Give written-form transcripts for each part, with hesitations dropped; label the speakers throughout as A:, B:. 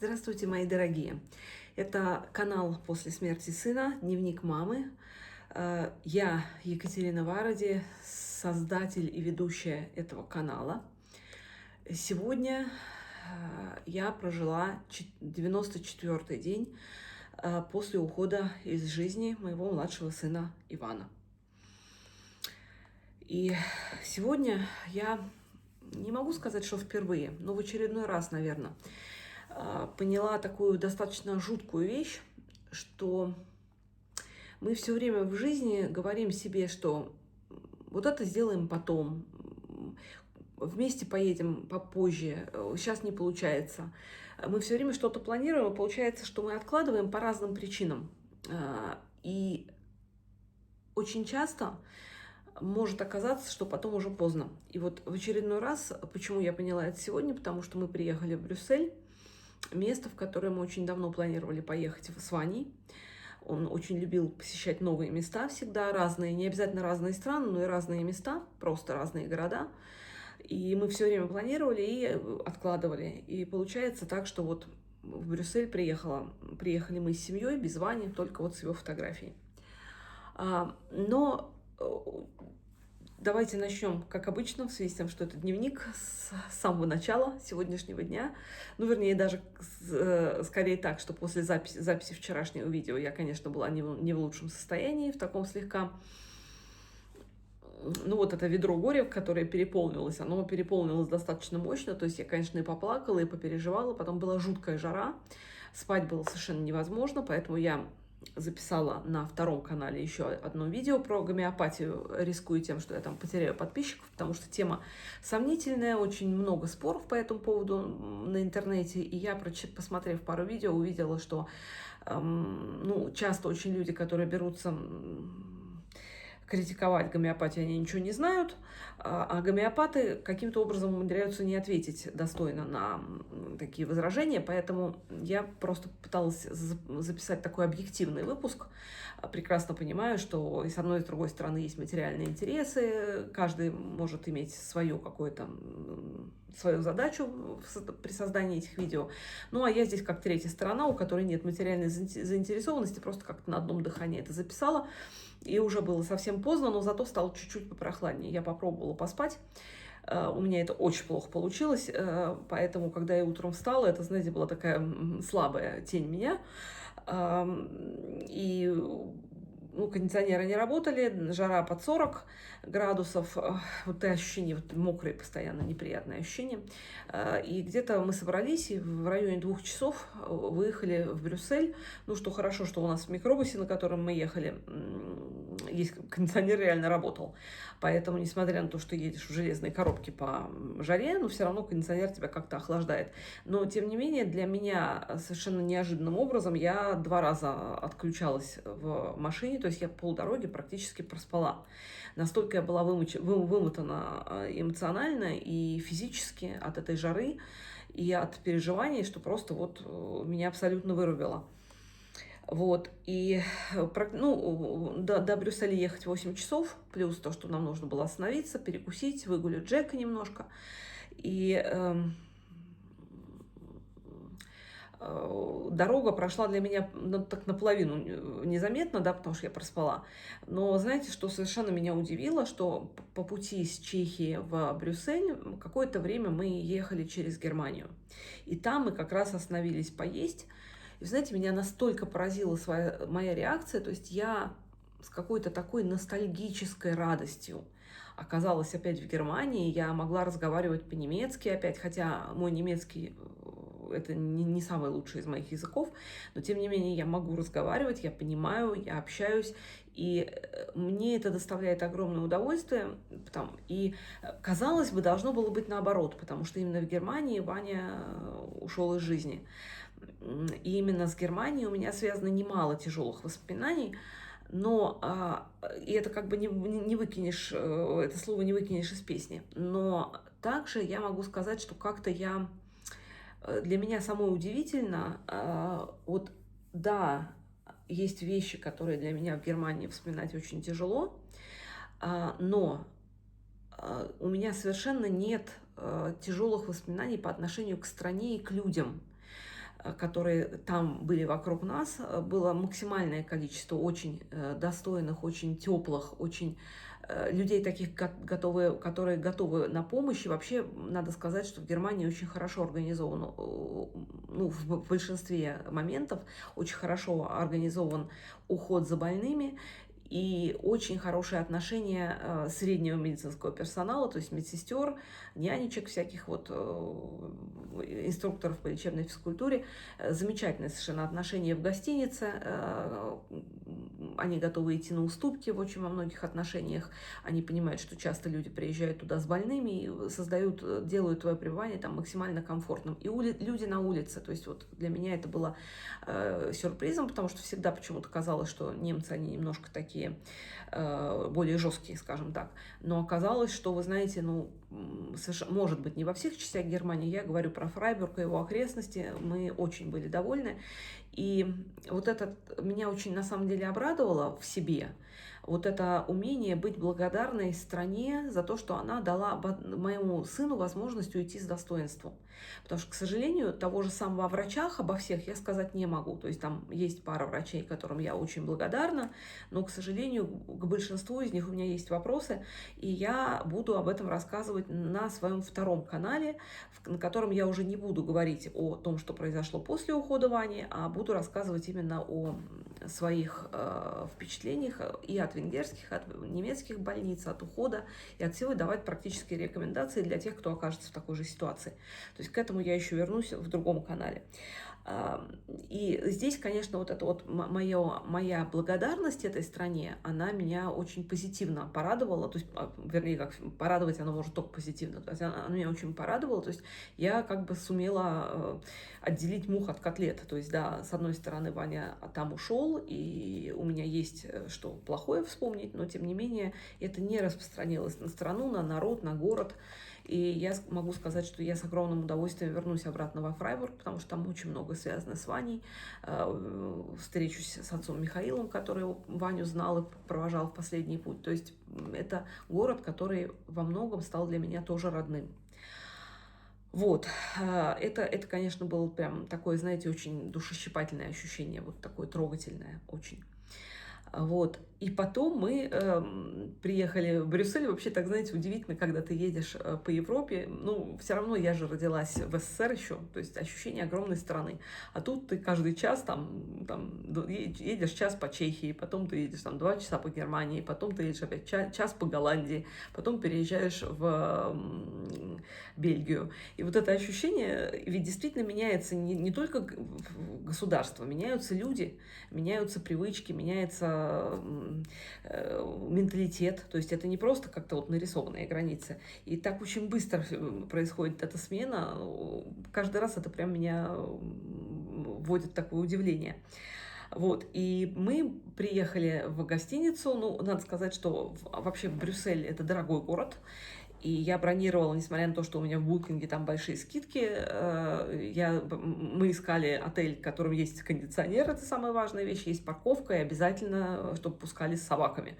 A: Здравствуйте, мои дорогие! Это канал «После смерти сына», дневник мамы. Я Екатерина Варади, создатель и ведущая этого канала. Сегодня я прожила 94-й день после ухода из жизни моего младшего сына Ивана. И сегодня я не могу сказать, что впервые, но в очередной раз, наверное, поняла такую достаточно жуткую вещь, что мы все время в жизни говорим себе, что вот это сделаем потом, вместе поедем попозже, сейчас не получается. Мы все время что-то планируем, и получается, что мы откладываем по разным причинам. И очень часто может оказаться, что потом уже поздно. И вот в очередной раз, почему я поняла это сегодня, потому что мы приехали в Брюссель, место, в которое мы очень давно планировали поехать с Ваней. Он очень любил посещать новые места всегда, разные, не обязательно разные страны, но и разные места, просто разные города. И мы все время планировали и откладывали. И получается так, что вот в Брюссель приехали мы с семьей, без Вани, только вот с его фотографией. Но давайте начнем, как обычно, в связи с тем, что это дневник с самого начала сегодняшнего дня. Ну, вернее, даже скорее так, что после записи вчерашнего видео я, конечно, была не в лучшем состоянии, в таком слегка... Ну, вот это ведро горя, которое переполнилось, оно переполнилось достаточно мощно. То есть я, конечно, и поплакала, и попереживала. Потом была жуткая жара, спать было совершенно невозможно, поэтому я записала на втором канале еще одно видео про гомеопатию, рискую тем, что я там потеряю подписчиков, потому что тема сомнительная, очень много споров по этому поводу на интернете, и я, посмотрев пару видео, увидела, что часто очень люди, которые берутся критиковать гомеопатию, они ничего не знают, а гомеопаты каким-то образом умудряются не ответить достойно на такие возражения, поэтому я просто пыталась записать такой объективный выпуск. Прекрасно понимаю, что и с одной, и с другой стороны есть материальные интересы, каждый может иметь свою какую-то свою задачу при создании этих видео. Ну, а я здесь как третья сторона, у которой нет материальной заинтересованности, просто как-то на одном дыхании это записала. И уже было совсем поздно, но зато стало чуть-чуть попрохладнее. Я попробовала поспать. У меня это очень плохо получилось, поэтому, когда я утром встала, это, знаете, была такая слабая тень меня. И кондиционеры не работали, жара под 40 градусов, вот это ощущение, вот мокрые постоянно, неприятные ощущения. И где-то мы собрались, и в районе 2 часов выехали в Брюссель. Ну, что хорошо, что у нас в микробусе, на котором мы ехали, есть кондиционер, реально работал. Поэтому, несмотря на то, что едешь в железной коробке по жаре, но все равно кондиционер тебя как-то охлаждает. Но, тем не менее, для меня совершенно неожиданным образом я 2 раза отключалась в машине, то есть я полдороги практически проспала. Настолько я была вымотана эмоционально и физически от этой жары и от переживаний, что просто вот меня абсолютно вырубило. Вот, и до Брюсселя ехать 8 часов, плюс то, что нам нужно было остановиться, перекусить, выгулять Джека немножко. И дорога прошла для меня так наполовину незаметно, да, потому что я проспала. Но знаете, что совершенно меня удивило, что по пути из Чехии в Брюссель какое-то время мы ехали через Германию. И там мы как раз остановились поесть. И, знаете, меня настолько поразила моя реакция, то есть я с какой-то такой ностальгической радостью оказалась опять в Германии, я могла разговаривать по-немецки опять, хотя мой немецкий это не самый лучший из моих языков, но тем не менее я могу разговаривать, я понимаю, я общаюсь, и мне это доставляет огромное удовольствие. И, казалось бы, должно было быть наоборот, потому что именно в Германии Ваня ушел из жизни. И именно с Германией у меня связано немало тяжелых воспоминаний, но и это как бы не выкинешь, это слово не выкинешь из песни. Но также я могу сказать, что как-то для меня самое удивительно, вот да, есть вещи, которые для меня в Германии вспоминать очень тяжело, но у меня совершенно нет тяжелых воспоминаний по отношению к стране и к людям. которые там были вокруг нас, было максимальное количество очень достойных, очень теплых, очень людей таких, которые готовы на помощь. И вообще, надо сказать, что в Германии очень хорошо организован, ну, в большинстве моментов, очень хорошо организован уход за больными и очень хорошие отношения среднего медицинского персонала, то есть медсестер, нянечек всяких, вот, инструкторов по лечебной физкультуре. Замечательные совершенно отношения в гостинице. Они готовы идти на уступки в очень во многих отношениях. Они понимают, что часто люди приезжают туда с больными и делают твое пребывание там максимально комфортным. И люди на улице, то есть вот для меня это было сюрпризом, потому что всегда почему-то казалось, что немцы, они немножко такие более жесткие, скажем так. Но оказалось, что, вы знаете, ну, может быть, не во всех частях Германии, я говорю про Фрайбург и его окрестности, мы очень были довольны. И вот это меня очень, на самом деле, обрадовало в себе. Вот это умение быть благодарной стране за то, что она дала моему сыну возможность уйти с достоинством. Потому что, к сожалению, того же самого о врачах, обо всех я сказать не могу. То есть там есть пара врачей, которым я очень благодарна, но, к сожалению, к большинству из них у меня есть вопросы, и я буду об этом рассказывать на своем втором канале, на котором я уже не буду говорить о том, что произошло после ухода Вани, а буду рассказывать именно о своих впечатлениях и от венгерских, от немецких больниц, от ухода, и от всего давать практические рекомендации для тех, кто окажется в такой же ситуации. То есть к этому я еще вернусь в другом канале. И здесь, конечно, вот эта вот моя благодарность этой стране, она меня очень позитивно порадовала, то есть, вернее, как порадовать оно может только позитивно, то есть она меня очень порадовала, то есть я как бы сумела отделить мух от котлет, то есть, да, с одной стороны, Ваня там ушел, и у меня есть что плохое вспомнить, но, тем не менее, это не распространилось на страну, на народ, на город. И я могу сказать, что я с огромным удовольствием вернусь обратно во Фрайбург, потому что там очень много связано с Ваней. Встречусь с отцом Михаилом, который Ваню знал и провожал в последний путь. То есть это город, который во многом стал для меня тоже родным. Вот, это, конечно, было прям такое, знаете, очень душещипательное ощущение, вот такое трогательное очень. Вот. И потом мы приехали в Брюссель. Вообще, так, знаете, удивительно, когда ты едешь по Европе. Ну, все равно я же родилась в СССР еще, то есть ощущение огромной страны. А тут ты каждый час там едешь час по Чехии, потом ты едешь там 2 часа по Германии, потом ты едешь опять час по Голландии, потом переезжаешь в Бельгию. И вот это ощущение, ведь действительно меняется не только государство, меняются люди, меняются привычки, меняется менталитет, то есть это не просто как-то вот нарисованные границы. И так очень быстро происходит эта смена. Каждый раз это прям меня вводит в такое удивление. Вот, и мы приехали в гостиницу, ну, надо сказать, что вообще Брюссель — это дорогой город, и я бронировала, несмотря на то, что у меня в букинге там большие скидки, мы искали отель, в котором есть кондиционер, это самая важная вещь, есть парковка, и обязательно, чтобы пускали с собаками.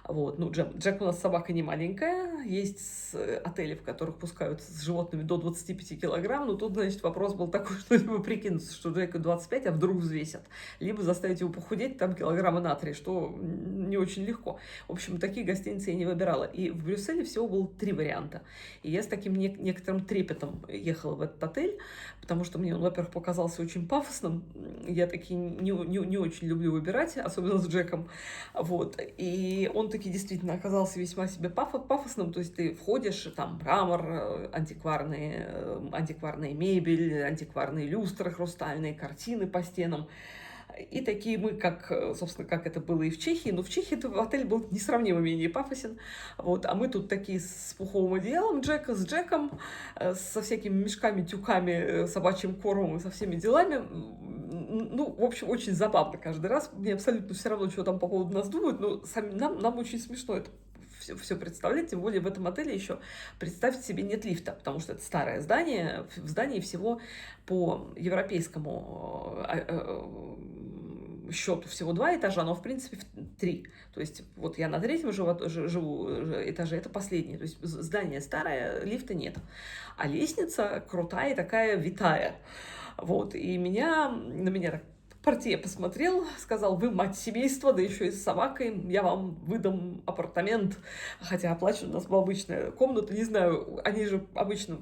A: Вот. Ну, Джек у нас собака не маленькая, есть отели, в которых пускают с животными до 25 килограмм, но тут, значит, вопрос был такой, что либо прикинуться, что Джеку 25, а вдруг взвесят, либо заставить его похудеть там килограмма на 3, что не очень легко. В общем, такие гостиницы я не выбирала. И в Брюсселе всего было 3 варианта. И я с таким некоторым трепетом ехала в этот отель, потому что мне он, во-первых, показался очень пафосным. Я такие не очень люблю выбирать, особенно с Джеком. Вот. И он таки действительно оказался весьма себе пафосным. То есть ты входишь, там мрамор, антикварная мебель, антикварные люстры хрустальные, картины по стенам. И такие мы, собственно, как это было и в Чехии, но в Чехии отель был несравнимо менее пафосен, вот, а мы тут такие с пуховым одеялом с Джеком, со всякими мешками, тюками, собачьим кормом и со всеми делами. Ну, в общем, очень забавно каждый раз. Мне абсолютно все равно, что там по поводу нас думают, но нам очень смешно это все представлять, тем более в этом отеле еще, представьте себе, нет лифта, потому что это старое здание, в здании всего по европейскому счету всего 2 этажа, но в принципе 3. То есть вот я на 3-м живу этаже, это последнее. То есть здание старое, лифта нет. А лестница крутая, такая витая. Вот, и на меня так портье посмотрел, сказал: вы мать семейства, да еще и с собакой, я вам выдам апартамент. Хотя оплачена у нас была обычная комната, не знаю, они же обычно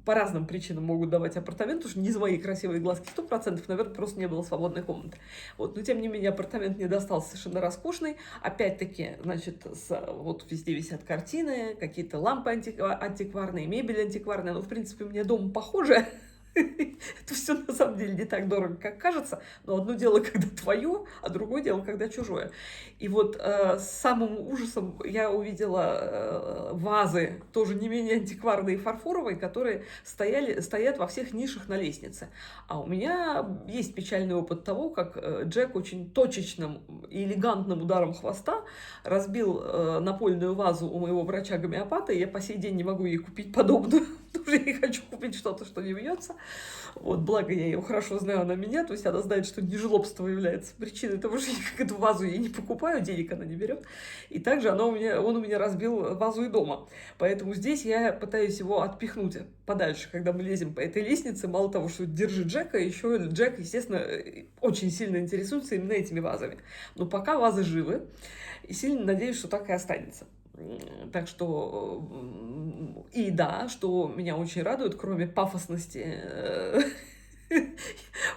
A: по разным причинам могут давать апартамент, потому что не за мои красивые глазки 100%, наверное, просто не было свободной комнаты. Вот, но тем не менее апартамент мне достался совершенно роскошный. Опять-таки, значит, вот везде висят картины, какие-то лампы антикварные, мебель антикварная. Ну, в принципе, у меня дом похоже. Это все на самом деле не так дорого, как кажется, но одно дело, когда твое, а другое дело, когда чужое. И вот с самым ужасом я увидела вазы, тоже не менее антикварные и фарфоровые, которые стоят во всех нишах на лестнице. А у меня есть печальный опыт того, как Джек очень точечным и элегантным ударом хвоста разбил напольную вазу у моего врача-гомеопата, и я по сей день не могу ей купить подобную, потому что я не хочу купить что-то, что не вьется. Вот, благо я ее хорошо знаю, она меня, то есть она знает, что нежелобство является причиной того, что я эту вазу ей не покупаю, денег она не берет. И также он у меня разбил вазу и дома. Поэтому здесь я пытаюсь его отпихнуть подальше, когда мы лезем по этой лестнице. Мало того, что держит Джека, еще Джек, естественно, очень сильно интересуется именно этими вазами. Но пока вазы живы, и сильно надеюсь, что так и останется. Так что, и да, что меня очень радует, кроме пафосности,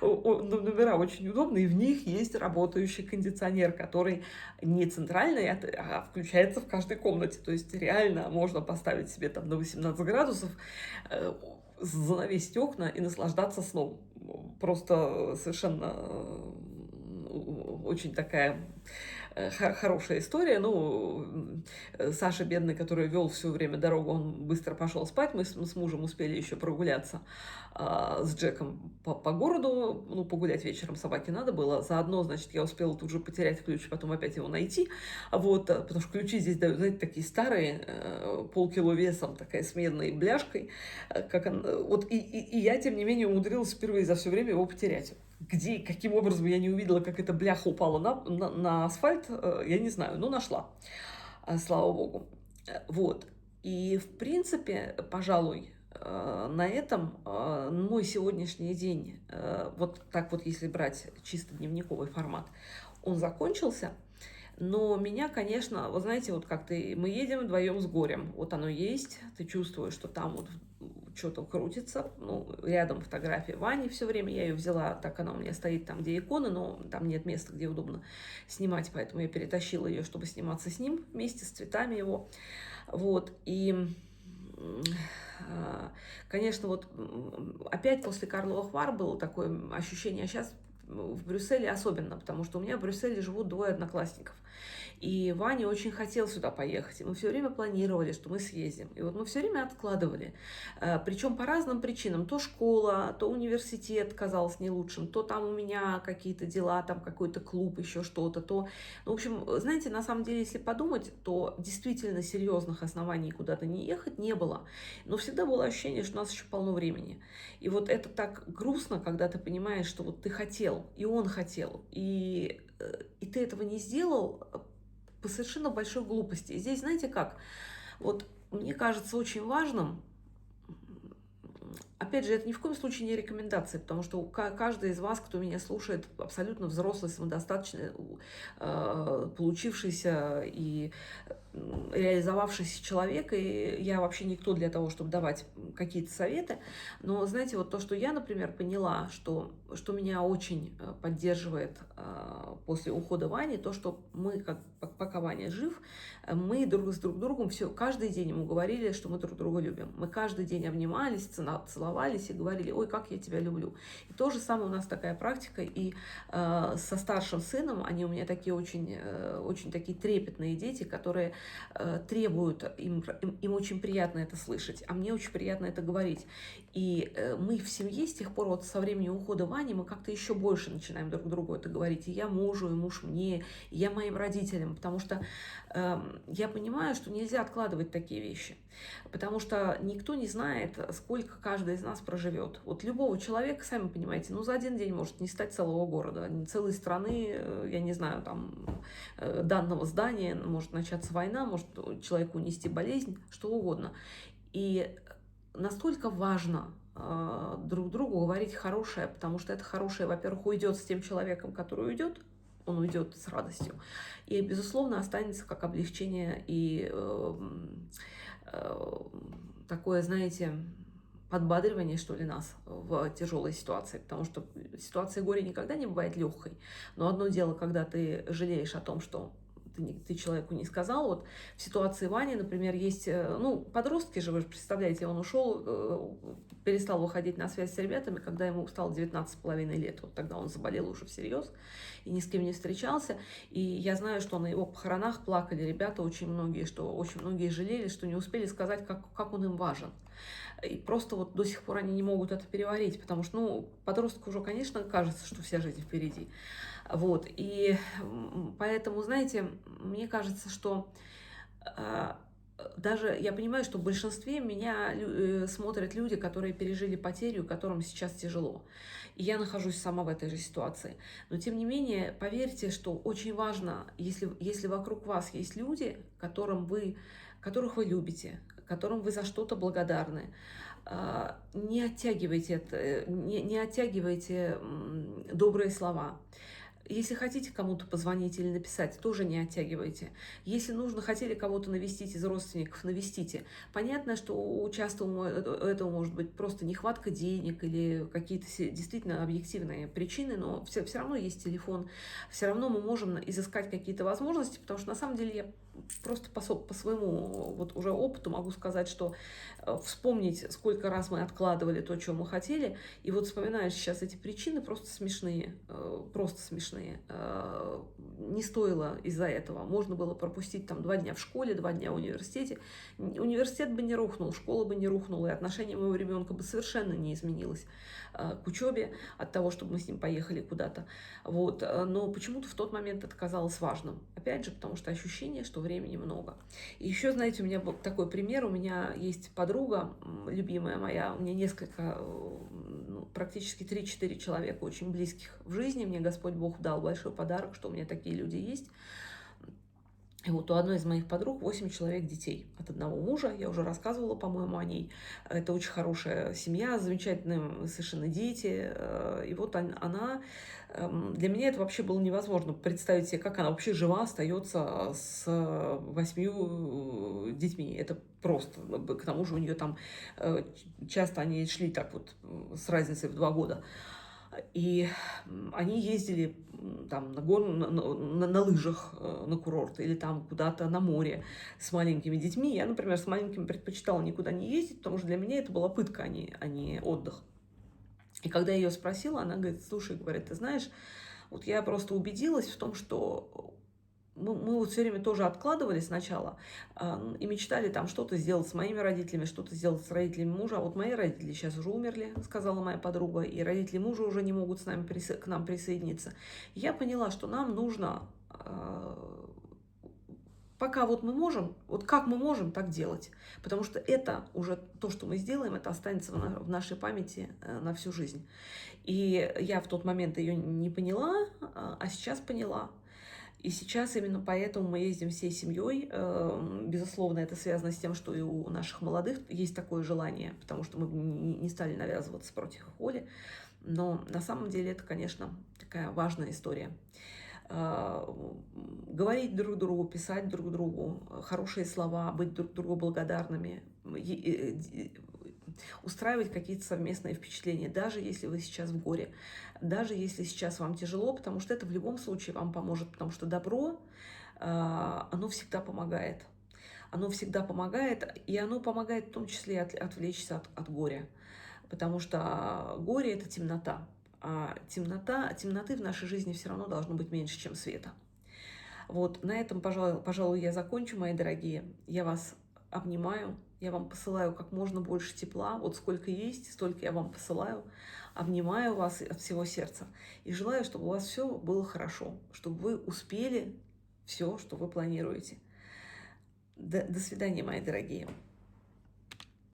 A: номера очень удобные, и в них есть работающий кондиционер, который не центральный, а включается в каждой комнате. То есть реально можно поставить себе там на 18 градусов, занавесить окна и наслаждаться сном. Просто совершенно очень такая хорошая история. Ну, Саша, бедный, который вел все время дорогу, он быстро пошел спать. Мы с мужем успели еще прогуляться с Джеком по городу. Ну, погулять вечером собаке надо было. Заодно, значит, я успела тут же потерять ключ, потом опять его найти. Вот, потому что ключи здесь дают, знаете, такие старые, полкило весом, такая с медной бляшкой. Вот, и я, тем не менее, умудрилась впервые за все время его потерять. Где, каким образом я не увидела, как эта бляха упала на асфальт, я не знаю, но нашла, слава богу. Вот. И, в принципе, пожалуй, на этом мой сегодняшний день, вот так вот, если брать чисто дневниковый формат, он закончился. Но меня, конечно, вы знаете, вот как мы едем вдвоем с горем, вот оно есть, ты чувствуешь, что там вот что-то крутится, ну, рядом фотография Вани все время, я ее взяла, так она у меня стоит там, где иконы, но там нет места, где удобно снимать, поэтому я перетащила ее, чтобы сниматься с ним вместе, с цветами его, вот, и... Конечно, вот опять после Карловых Вар было такое ощущение, а сейчас в Брюсселе особенно, потому что у меня в Брюсселе живут двое одноклассников. И Ваня очень хотел сюда поехать, и мы все время планировали, что мы съездим. И вот мы все время откладывали, причем по разным причинам. То школа, то университет казался не лучшим, то там у меня какие-то дела, там какой-то клуб, еще что-то, то... Ну, в общем, знаете, на самом деле, если подумать, то действительно серьезных оснований куда-то не ехать не было. Но всегда было ощущение, что у нас еще полно времени. И вот это так грустно, когда ты понимаешь, что вот ты хотел, и он хотел, и ты этого не сделал по совершенно большой глупости. И здесь, знаете как, вот мне кажется очень важным, опять же, это ни в коем случае не рекомендация, потому что каждый из вас, кто меня слушает, абсолютно взрослый, самодостаточный, получившийся и реализовавшийся человек, и я вообще никто для того, чтобы давать какие-то советы, но, знаете, вот то, что я, например, поняла, что меня очень поддерживает после ухода Вани, то, что мы, пока Ваня жив, мы с друг другом каждый день ему говорили, что мы друг друга любим. Мы каждый день обнимались, целовались и говорили: ой, как я тебя люблю. И то же самое у нас такая практика, и со старшим сыном, они у меня такие очень, очень такие трепетные дети, которые требуют, им очень приятно это слышать, а мне очень приятно это говорить. И мы в семье с тех пор, вот со времени ухода Вани, мы как-то еще больше начинаем друг другу это говорить. И я мужу, и муж мне, и я моим родителям, потому что я понимаю, что нельзя откладывать такие вещи, потому что никто не знает, сколько каждый из нас проживет. Вот любого человека, сами понимаете, ну за один день может не стать целого города, целой страны, я не знаю, там, данного здания, может начаться война, может человеку унести болезнь, что угодно. И настолько важно друг другу говорить хорошее, потому что это хорошее, во-первых, уйдет с тем человеком, который уйдет, он уйдет с радостью, и, безусловно, останется как облегчение и такое, знаете, подбадривание, что ли, нас в тяжелой ситуации, потому что ситуация горя никогда не бывает легкой. Но одно дело, когда ты жалеешь о том, что ты человеку не сказал. Вот в ситуации Вани, например, есть, ну, подростки же, вы же представляете, он ушел, перестал выходить на связь с ребятами, когда ему стало 19,5 лет. Вот тогда он заболел уже всерьез и ни с кем не встречался. И я знаю, что на его похоронах плакали ребята очень многие, что очень многие жалели, что не успели сказать, как он им важен. И просто вот до сих пор они не могут это переварить, потому что, ну, подростку уже, конечно, кажется, что вся жизнь впереди. Вот, и поэтому, знаете, мне кажется, что даже я понимаю, что в большинстве меня смотрят люди, которые пережили потерю, которым сейчас тяжело. И я нахожусь сама в этой же ситуации. Но, тем не менее, поверьте, что очень важно, если вокруг вас есть люди, которых вы любите, которым вы за что-то благодарны, не оттягивайте это, не оттягивайте добрые слова. Если хотите кому-то позвонить или написать, тоже не оттягивайте. Если нужно, хотели кого-то навестить из родственников, навестите. Понятно, что часто у этого может быть просто нехватка денег или какие-то действительно объективные причины, но все равно есть телефон, все равно мы можем изыскать какие-то возможности, потому что на самом деле я просто по своему вот уже опыту могу сказать, что вспомнить, сколько раз мы откладывали то, чего мы хотели, и вот вспоминаешь сейчас эти причины, просто смешные, просто смешные. Не стоило из-за этого. Можно было пропустить там 2 дня в школе, 2 дня в университете. Университет бы не рухнул, школа бы не рухнула, и отношение моего ребенка бы совершенно не изменилось к учебе от того, чтобы мы с ним поехали куда-то. Вот. Но почему-то в тот момент это казалось важным. Опять же, потому что ощущение, что времени много. И еще, знаете, у меня был такой пример. У меня есть подруга, любимая моя, у меня несколько, ну, практически 3-4 человека очень близких в жизни. Мне Господь Бог дал большой подарок, что у меня такие люди есть. И вот у одной из моих подруг 8 человек детей от одного мужа. Я уже рассказывала, по-моему, о ней. Это очень хорошая семья, замечательные совершенно дети. И вот она... Для меня это вообще было невозможно представить себе, как она вообще жива остается с 8 детьми. Это просто. К тому же у нее там часто они шли так вот с разницей в 2 года. И они ездили там на лыжах на курорт или там куда-то на море с маленькими детьми. Я, например, с маленькими предпочитала никуда не ездить, потому что для меня это была пытка, а не отдых. И когда я ее спросила, она говорит: слушай, говорит, ты знаешь, вот я просто убедилась в том, что мы вот все время тоже откладывали сначала и мечтали там что-то сделать с моими родителями, что-то сделать с родителями мужа. А вот мои родители сейчас уже умерли, сказала моя подруга, и родители мужа уже не могут к нам присоединиться. И я поняла, что нам нужно, пока вот мы можем, вот как мы можем, так делать. Потому что это уже то, что мы сделаем, это останется в нашей памяти на всю жизнь. И я в тот момент ее не поняла, а сейчас поняла. И сейчас именно поэтому мы ездим всей семьей. Безусловно, это связано с тем, что и у наших молодых есть такое желание, потому что мы не стали навязываться против их воли. Но на самом деле это, конечно, такая важная история. Говорить друг другу, писать друг другу хорошие слова, быть друг другу благодарными, устраивать какие-то совместные впечатления, даже если вы сейчас в горе, даже если сейчас вам тяжело, потому что это в любом случае вам поможет, потому что добро, оно всегда помогает. Оно всегда помогает, и оно помогает в том числе отвлечься от горя, потому что горе – это темнота, а темноты в нашей жизни все равно должно быть меньше, чем света. Вот на этом, пожалуй, я закончу, мои дорогие. Я вас обнимаю, я вам посылаю как можно больше тепла. Вот сколько есть, столько я вам посылаю. Обнимаю вас от всего сердца. И желаю, чтобы у вас все было хорошо, чтобы вы успели все, что вы планируете. До свидания, мои дорогие.